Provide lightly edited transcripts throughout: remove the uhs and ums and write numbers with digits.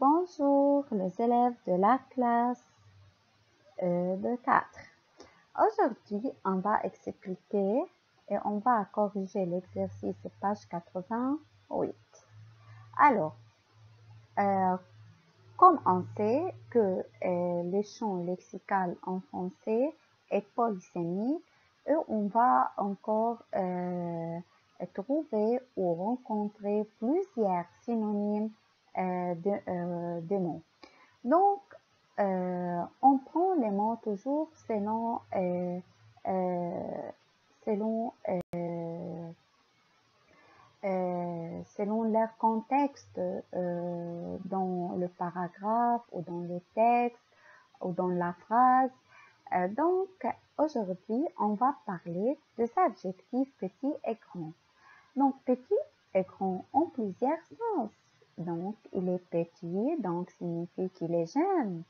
Bonjour les élèves de la classe de 4. Aujourd'hui, on va expliquer et on va corriger l'exercice page 88. Alors, comme on sait que les champs lexicaux en français est polysémique, et on va encore trouver ou rencontrer plusieurs synonymes de mots. Donc, on prend les mots toujours selon leur contexte dans le paragraphe ou dans le texte ou dans la phrase. Donc, aujourd'hui, on va parler des adjectifs petit et grand. Donc, petit et grand ont plusieurs sens. Donc, il est petit, donc signifie qu'il est jeune.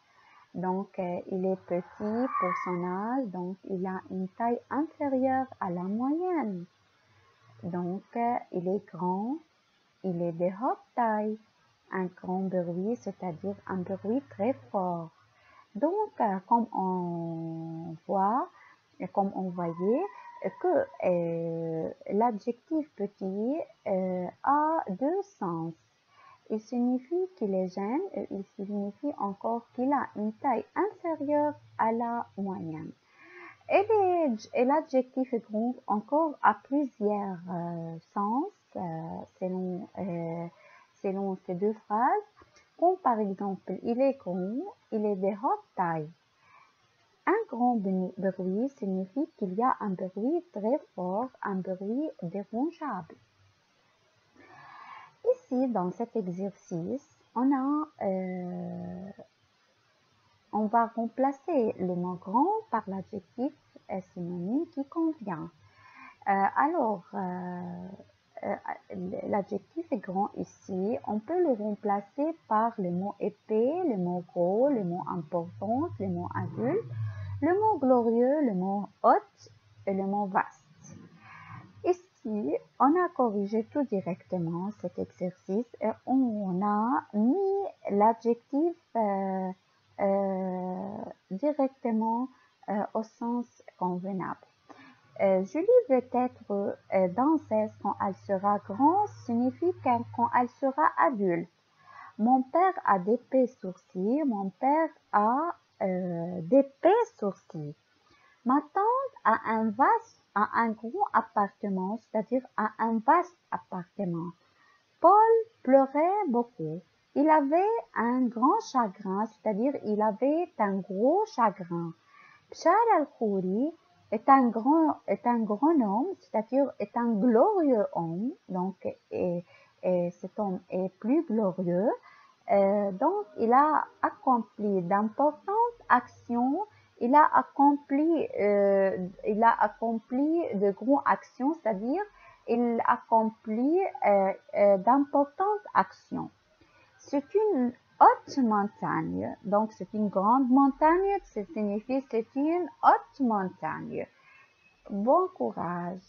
Donc, il est petit pour son âge, donc il a une taille inférieure à la moyenne. Donc, il est grand, il est de haute taille. Un grand bruit, c'est-à-dire un bruit très fort. Donc, comme on voit, comme on voyait, que l'adjectif petit a deux sens. Il signifie qu'il est jeune et il signifie encore qu'il a une taille inférieure à la moyenne. Et l'adjectif grand encore a plusieurs sens selon ces deux phrases. Comme par exemple, il est grand, il est de haute taille. Un grand bruit signifie qu'il y a un bruit très fort, un bruit dérangeable. Ici, dans cet exercice, on va remplacer le mot grand par l'adjectif synonyme qui convient. L'adjectif grand ici, on peut le remplacer par le mot épais, le mot gros, le mot important, le mot adulte, le mot glorieux, le mot haute et le mot vaste. Ici, on a corrigé tout directement cet exercice et on a mis l'adjectif directement au sens convenable. Julie veut être danseuse quand elle sera grande, signifie quand elle sera adulte. Mon père a d'épais sourcils, mon père a d'épais sourcils. Ma tante a un gros appartement, c'est-à-dire un vaste appartement. Paul pleurait beaucoup. Il avait un grand chagrin, c'est-à-dire il avait un gros chagrin. Bchar al-Khouri est un grand homme, c'est-à-dire est un glorieux homme, donc cet homme est plus glorieux. Donc il a accompli d'importantes actions. Il a accompli de grandes actions, c'est-à-dire il accomplit d'importantes actions. C'est une haute montagne, donc c'est une grande montagne, ça signifie c'est une haute montagne. Bon courage.